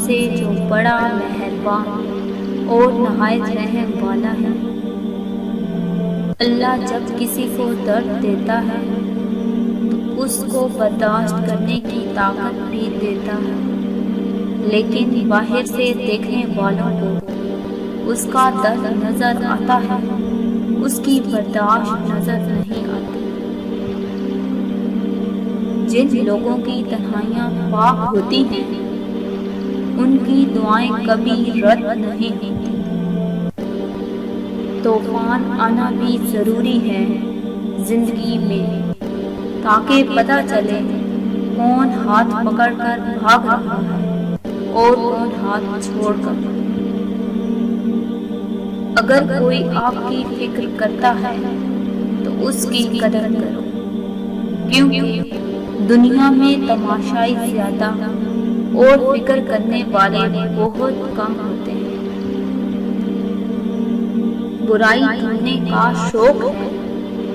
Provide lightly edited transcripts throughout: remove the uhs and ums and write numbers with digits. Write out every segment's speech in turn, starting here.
سے جو بڑا مہربان اور نہایت رحم والا ہے۔ اللہ جب کسی کو درد دیتا ہے تو اس کو برداشت کرنے کی طاقت بھی دیتا ہے، لیکن باہر سے دیکھنے والوں کو اس کا درد نظر آتا ہے، اس کی برداشت نظر نہیں آتی۔ جن لوگوں کی تنہائیاں پاک ہوتی ہیں ان کی دعائیں کبھی رد نہیں ہوتی۔ طوفان آنا بھی ضروری ہے زندگی میں، تاکہ پتہ چلے کون ہاتھ پکڑ کر بھاگ رہا ہے اور کون ہاتھ چھوڑ کر۔ اگر کوئی آپ کی فکر کرتا ہے تو اس کی قدر کرو، کیونکہ دنیا میں تماشائی زیادہ اور فکر کرنے والے بہت کم ہوتے ہیں۔ برائی ڈھونڈنے کا شوق ہے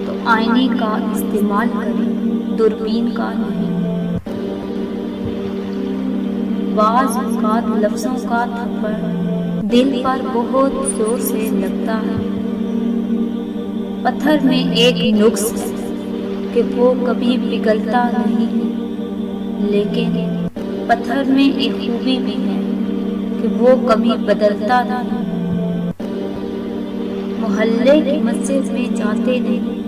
تو آئینے کا استعمال کریں، دوربین کا نہیں۔ بعض اوقات لفظوں کا تھپڑ دل پر بہت زور سے لگتا ہے۔ پتھر میں ایک نقص ہے کہ وہ کبھی پگھلتا نہیں، لیکن پتھر میں ایک خوبی بھی ہے کہ وہ کبھی بدلتا نہیں۔ محلے کی مسجد میں جاتے نہیں،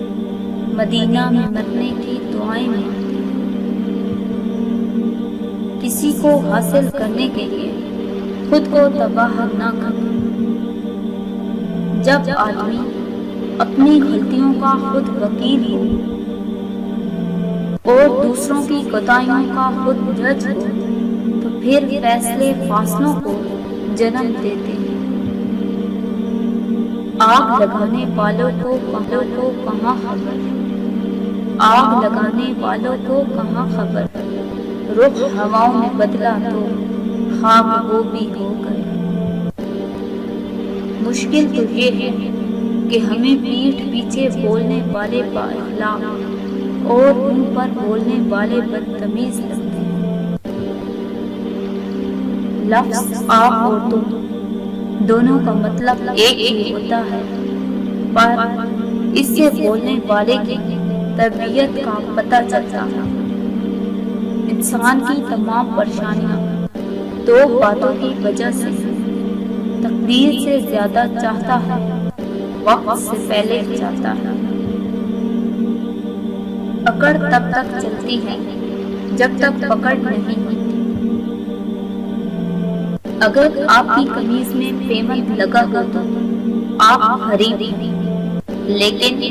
مدینہ میں مرنے کی دعائیں مانگتے ہیں۔ کسی کو حاصل کرنے کے لیے خود کو تباہ نہ کریں۔ جب آدمی اپنی غلطیوں کا خود وکیل ہو اور دوسروں کی کوتاہیوں کا خود جج ہو تو پھر فیصلے فاصلوں کو جنم دیتے ہیں۔ آگ لگانے والوں کو کہاں خبر، آگ لگانے والوں کو کہاں خبر، رخ ہواؤں میں بدلا تو خواب وہ بھی ہو گئے۔ مشکل تو یہ ہے کہ ہمیں پیٹھ پیچھے بولنے والے با اخلاق اور ان پر بولنے والے بدتمیز لگتے ہیں۔ لفظ آپ اور تم دونوں کا مطلب ایک ہی ہوتا ہے، پر اس سے بولنے والے کی تربیت کا پتہ چلتا ہے۔ انسان کی تمام پریشانیاں دو باتوں کی وجہ سے تقدیر سے زیادہ چاہتا ہے، وقت سے پہلے چاہتا ہے۔ اکڑ تب تک چلتی ہے جب تک پکڑ نہیں ہوتی۔ اگر آپ کی قمیض میں پیمنٹ لگا ہو تو آپ غریب ہیں، لیکن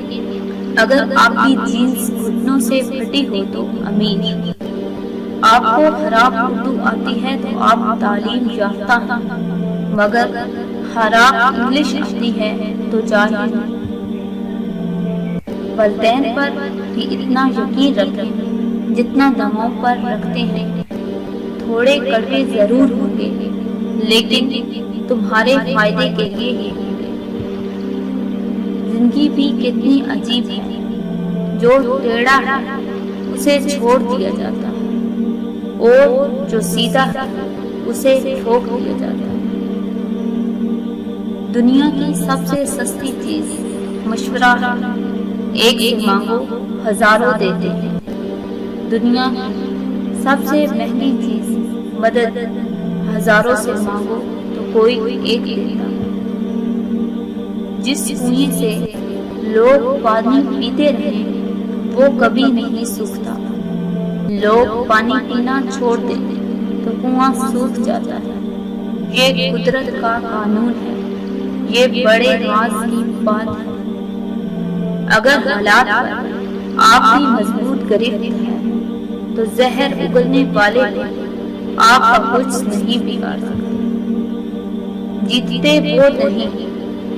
اگر آپ کی جینس گھٹنوں سے پھٹی ہو تو امیر۔ آپ کو خراب اردو آتی ہے تو آپ تعلیم یافتہ ہیں، مگر خراب انگلش آتی ہے تو جاہل ہیں۔ والدین پر بھی اتنا یقین رکھیں جتنا دماغ پر رکھتے ہیں۔ تھوڑے کڑوے ضرور ہوں گے لیکن تمہارے فائدے کے لیے ہی ہوں گے۔ زندگی بھی کتنی عجیب ہے، جو ٹیڑھا ہے اسے چھوڑ دیا جاتا ہے اور جو سیدھا ہے اسے ٹھوک دیا جاتا ہے۔ دنیا کی سب سے سستی چیز مشورہ ہے، ایک سے مانگو ہزاروں دیتے ہیں۔ دنیا کی سب سے مہنگی چیز مدد، ہزاروں سے مانگو تو کوئی ایک دیتا ہے۔ جس کنویں سے لوگ پانی پیتے رہے وہ کبھی نہیں سوکھتا۔ لوگ پانی پینا چھوڑ دیتے تو کنواں سوکھ جاتا ہے۔ یہ قدرت کا قانون ہے، یہ بڑے راز کی بات ہے۔ اگر حالات پر آپ بھی مضبوط گرفت ہے تو زہر اگلنے والے آپ کا کچھ نہیں بگاڑ سکتے۔ جیتتے وہ نہیں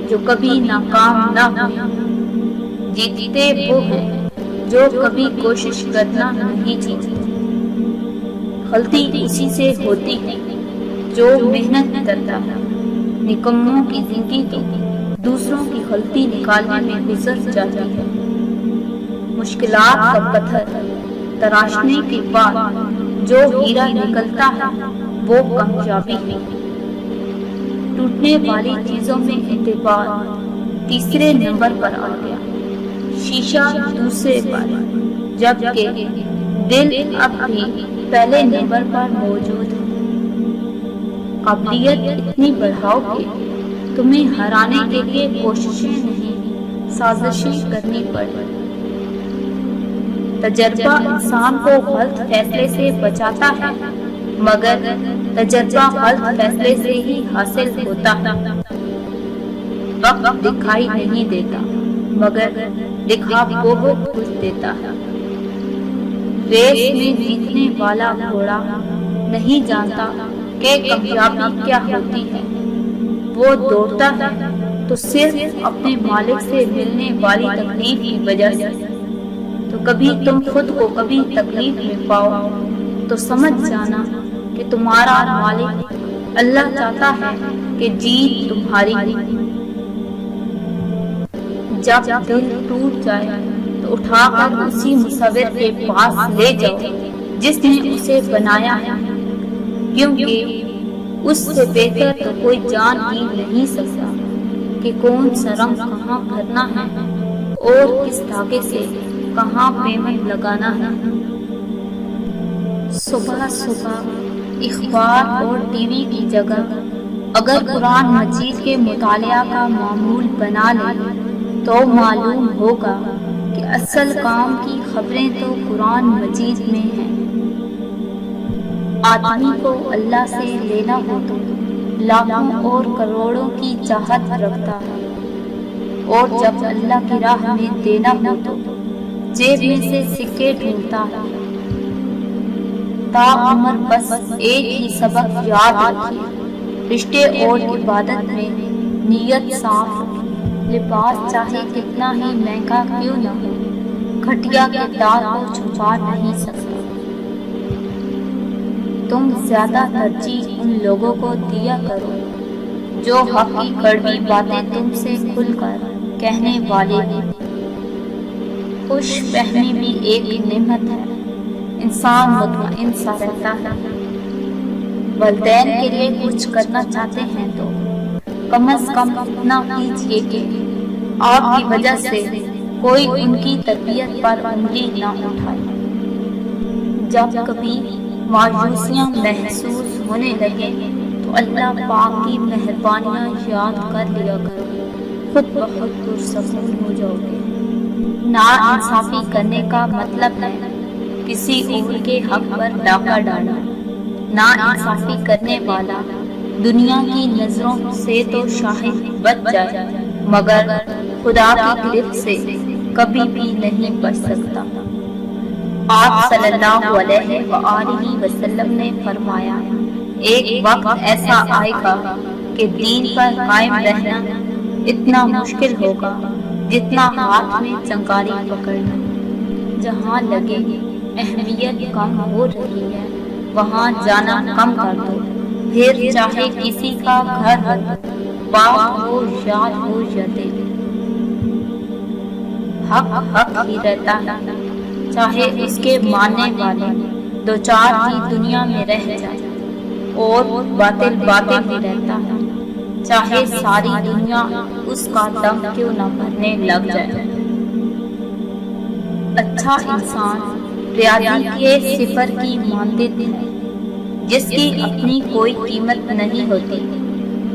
جو کبھی ناکام نہ ہوئے، جیتتے وہ ہیں جو کبھی کوشش کرنا نہیں چھوڑتے۔ غلطی اسی سے ہوتی ہے جو محنت کرتا ہے۔ نکموں کی زندگی تو دوسروں کی غلطی نکالنے میں گزر جاتی ہے۔ مشکلات کا پتھر تراشنے کے بعد جو ہیرا نکلتا ہے وہ کامیابی ہے۔ ٹوٹنے والی چیزوں میں اعتبار تیسرے نمبر پر آ گیا، شیشہ دوسرے پر، جبکہ دل اب بھی پہلے نمبر پر موجود ہے۔ قابلیت اتنی بڑھاؤ کہ تمہیں ہرانے کے لیے کوششیں نہیں، سازشیں کرنی پڑے۔ تجربہ انسان کو غلط فیصلے سے بچاتا ہے، مگر تجربہ غلط فیصلے سے ہی حاصل ہوتا ہے۔ وقت دکھائی نہیں دیتا، مگر دکھا بہت کچھ دیتا ہے۔ ریس میں جیتنے والا گھوڑا نہیں جانتا کہ کامیابی کیا ہوتی ہے، وہ دوڑتا ہے تو صرف اپنے مالک سے ملنے والی تکلیف کی وجہ سے۔ تو کبھی تم خود کو کبھی تکلیف میں پاؤ تو سمجھ جانا کہ تمہارا مالک اللہ چاہتا ہے کہ جیت تمہاری ہو۔ جب دل ٹوٹ جائے تو اٹھا کر اسی مصور کے پاس لے جاؤ جس نے اسے بنایا ہے، کیونکہ اس سے بہتر تو کوئی جان ہی نہیں سکتا کہ کون سا رنگ کہاں بھرنا ہے اور کس دھاگے سے کہاں پیمنٹ لگانا ہے۔ صبح صبح اخبار اور ٹی وی کی جگہ اگر قرآن مجید کے مطالعہ کا معمول بنا لے تو معلوم ہوگا کہ اصل کام کی خبریں تو قرآن مجید میں ہیں۔ آدمی کو اللہ سے لینا ہو تو لاکھوں اور کروڑوں کی چاہت رکھتا ہے، اور جب اللہ کی راہ میں دینا ہو تو جیب میں سے سکے ڈھونڈتا ہے۔ تا عمر بس ایک ہی سبق یاد رکھیے، رشتے اور عبادت میں نیت صاف، لباس چاہے کتنا ہی مہنگا کیوں نہ ہو، گھٹیا کردار کو چھپا نہیں سکتا۔ تم زیادہ ترجیح ان لوگوں کو دیا کرو جو حق کی کڑوی باتیں تم سے کھل کر کہنے والے ہیں۔ خوش فہمی بھی ایک نعمت ہے، انسان مطمئن سا رہتا ہے۔ والدین کے لیے کچھ کرنا چاہتے ہیں تو کم از کم اتنا کیجیے کہ آپ کی وجہ سے کوئی ان کی تربیت پر انگلی نہ اٹھائے۔ جب کبھی مایوسیاں محسوس ہونے لگے تو اللہ پاک کی مہربانیاں یاد کر لیا کرو، خود بخود پرسکون ہو جاؤ گے۔ ناانصافی کرنے کا مطلب ہے کسی اور کے حق پر ڈاکہ ڈالنا۔ ناانصافی کرنے والا دنیا کی نظروں سے تو شاید بچ جائے، مگر خدا کی گرفت سے کبھی بھی نہیں بچ سکتا۔ آپ صلی اللہ علیہ وآلہ وسلم نے فرمایا، ایک وقت ایسا آئے گا کہ دین پر قائم رہنا اتنا مشکل ہوگا جتنا ہاتھ میں چنگاری پکڑنا۔ جہاں لگے اہمیت کم ہو رہی ہے وہاں جانا کم کر دو، پھر چاہے کسی کا گھر ہو، باغ ہو، یاد ہو یا دل، حق حق ہی رہتا ہے، چاہے اس کے ماننے والے دو چار ہی دنیا میں رہ جائے، اور باطل باطل ہی رہتا ہے، چاہے ساری دنیا اس کا دم کیوں نہ بھرنے لگ جائے۔ اچھا انسان ریاضی کے صفر کی مانند ہے، جس کی اپنی کوئی قیمت نہیں ہوتی،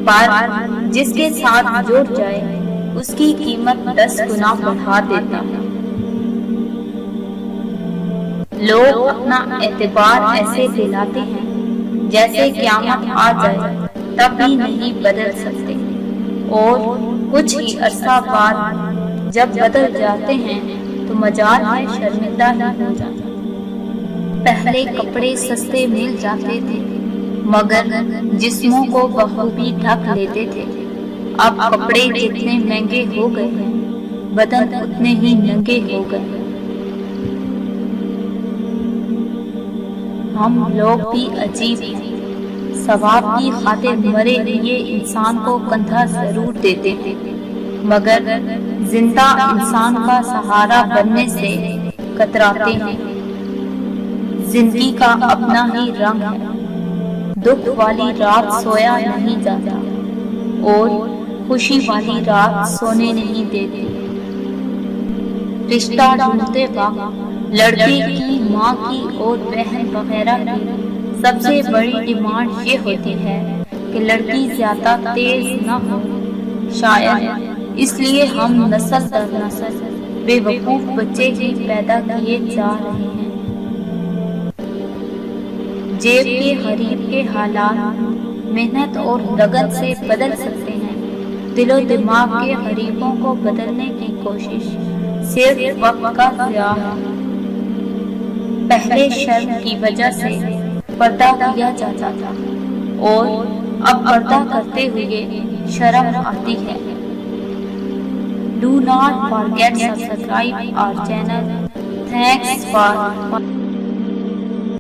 پر جس کے ساتھ جڑ جائے اس کی قیمت 10 گنا بڑھا دیتا ہے۔ لوگ اپنا اعتبار ایسے دلاتے ہیں جیسے قیامت آ جائے تب بھی نہیں بدل سکتے، اور کچھ ہی عرصہ بعد جب بدل جاتے ہیں تو مجال میں شرمندہ ہی ہو جاتے۔ پہلے کپڑے سستے مل جاتے تھے مگر جسموں کو بخوبی ڈھک لیتے تھے، اب کپڑے جتنے مہنگے ہو گئے ہیں بدن اتنے ہی ننگے ہو گئے ہیں۔ ہم لوگ بھی عجیب ہیں، ثواب کی خاطر مرے ہوئے انسان کو کندھا ضرور دیتے ہیں، مگر زندہ انسان کا سہارا بننے سے کتراتے ہیں۔ زندگی کا اپنا ہی رنگ ہے، دکھ والی رات سویا نہیں جاتا اور خوشی والی رات سونے نہیں دیتی۔ رشتہ ڈھونڈتے وقت لڑکے کی ماں کی اور بہن وغیرہ کی سب سے بڑی ڈیمانڈ یہ ہوتی ہے کہ لڑکی زیادہ تیز نہ ہو۔ شاید اس لیے ہم نسل در نسل بے وقوف بچے ہی پیدا کیے جا رہے ہیں۔ جیب کے غریب کے حالات محنت اور لگن سے بدل سکتے ہیں۔ دل و دماغ کے غریبوں کو بدلنے کی کوشش صرف وقت کا ضیاع ہے۔ پہلے شرم کی وجہ سے پردہ کیا جاتا تھا اور اب پردہ کرتے ہوئے شرم آتی ہے۔ Do not forget to subscribe our channel. Thanks for watching.